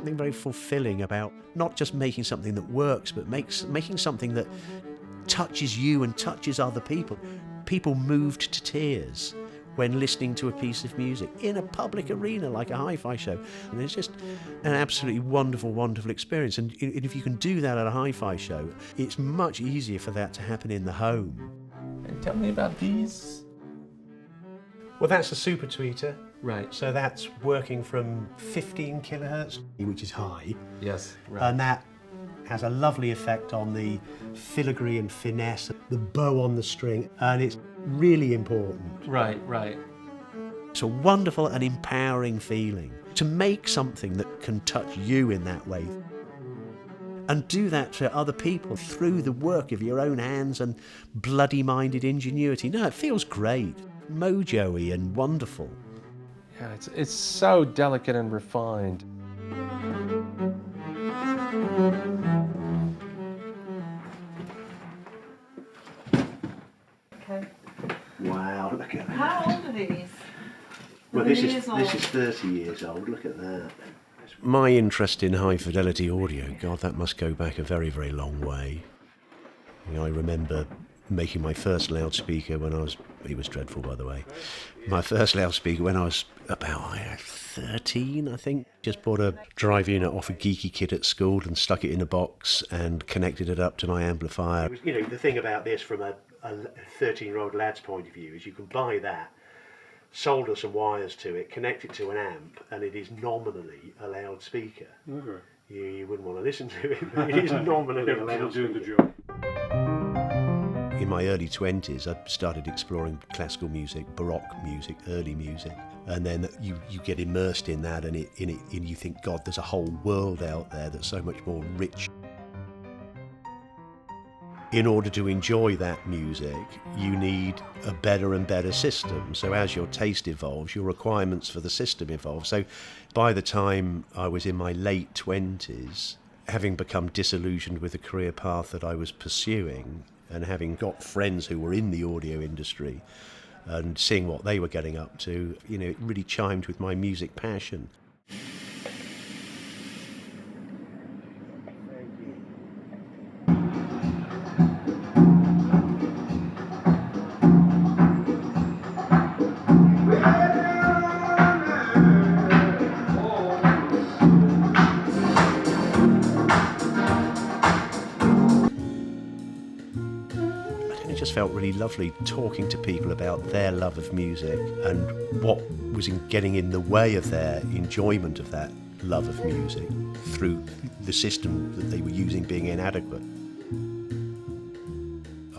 something very fulfilling about not just making something that works, but making something that touches you and touches other people. People moved to tears when listening to a piece of music in a public arena like a hi-fi show. And it's just an absolutely wonderful, wonderful experience. And if you can do that at a hi-fi show, it's much easier for that to happen in the home. And tell me about these. Well, that's a super tweeter. Right. So that's working from 15 kilohertz, which is high. Yes, right. And that has a lovely effect on the filigree and finesse, the bow on the string, and it's really important. Right, right. It's a wonderful and empowering feeling to make something that can touch you in that way and do that to other people through the work of your own hands and bloody-minded ingenuity. No, it feels great, mojo-y and wonderful. Yeah, it's so delicate and refined. Okay. Wow, look at that. How old are these? Well, this is 30 years old. Look at that. My interest in high fidelity audio, God, that must go back a very, very long way. I remember making my first loudspeaker when I was, it was dreadful by the way, my first loudspeaker when I was about 13, I think. Just bought a drive unit off a geeky kid at school and stuck it in a box and connected it up to my amplifier. The thing about this from a 13-year-old lad's point of view is you can buy that, solder some wires to it, connect it to an amp, and it is nominally a loudspeaker. Okay. You wouldn't want to listen to it, but it is nominally a loudspeaker. Doing the job. In my early 20s, I started exploring classical music, Baroque music, early music, and then you get immersed in that, and you think, God, there's a whole world out there that's so much more rich. In order to enjoy that music, you need a better and better system. So as your taste evolves, your requirements for the system evolve. So by the time I was in my late 20s, having become disillusioned with the career path that I was pursuing, and having got friends who were in the audio industry and seeing what they were getting up to, it really chimed with my music passion. It just felt really lovely talking to people about their love of music and what was getting in the way of their enjoyment of that love of music through the system that they were using being inadequate.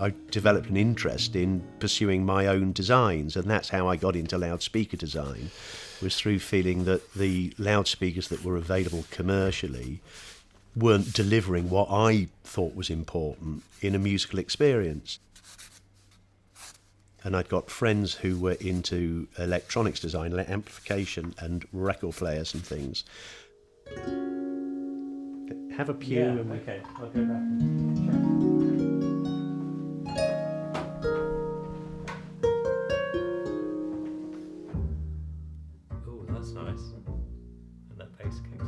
I developed an interest in pursuing my own designs, and that's how I got into loudspeaker design, was through feeling that the loudspeakers that were available commercially weren't delivering what I thought was important in a musical experience. And I'd got friends who were into electronics design, amplification and record players and things. Have a pew. Yeah, okay, I'll go back. Oh, that's nice. And that bass kicks.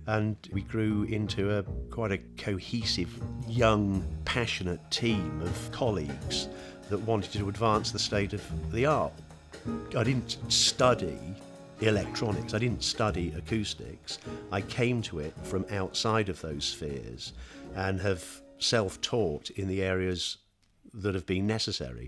And we grew into quite a cohesive, young, passionate team of colleagues that wanted to advance the state of the art. I didn't study electronics, I didn't study acoustics. I came to it from outside of those spheres and have self-taught in the areas that have been necessary.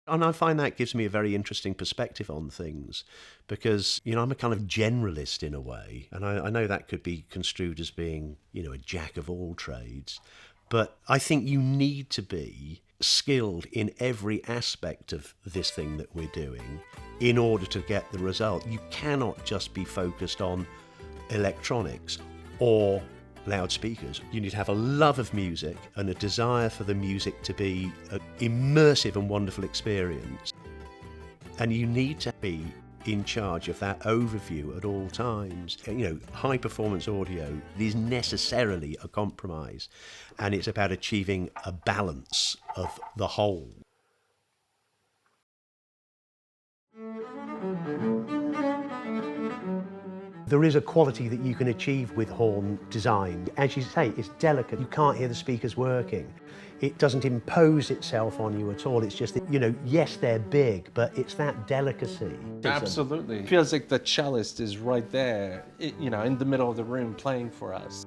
And I find that gives me a very interesting perspective on things because, I'm a kind of generalist in a way, and I know that could be construed as being, a jack of all trades, but I think you need to be skilled in every aspect of this thing that we're doing in order to get the result. You cannot just be focused on electronics or loudspeakers. You need to have a love of music and a desire for the music to be an immersive and wonderful experience. And you need to be in charge of that overview at all times. High performance audio is necessarily a compromise, and it's about achieving a balance of the whole. There is a quality that you can achieve with horn design. As you say, it's delicate. You can't hear the speakers working. It doesn't impose itself on you at all. It's just that, yes, they're big, but it's that delicacy. Absolutely. It feels like the cellist is right there, in the middle of the room playing for us.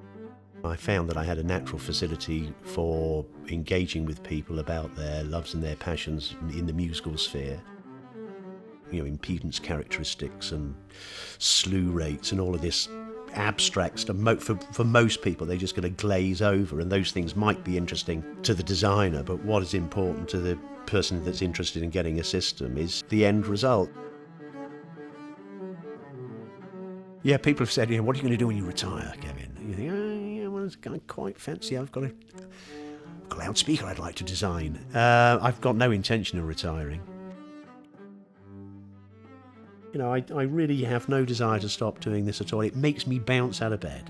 I found that I had a natural facility for engaging with people about their loves and their passions in the musical sphere. Impedance characteristics and slew rates and all of this abstract stuff. For most people, they're just going to glaze over, and those things might be interesting to the designer, but what is important to the person that's interested in getting a system is the end result. Yeah, people have said, what are you going to do when you retire, Kevin? And you think, well, I quite fancy, I've got a loudspeaker I'd like to design. I've got no intention of retiring. I really have no desire to stop doing this at all. It makes me bounce out of bed.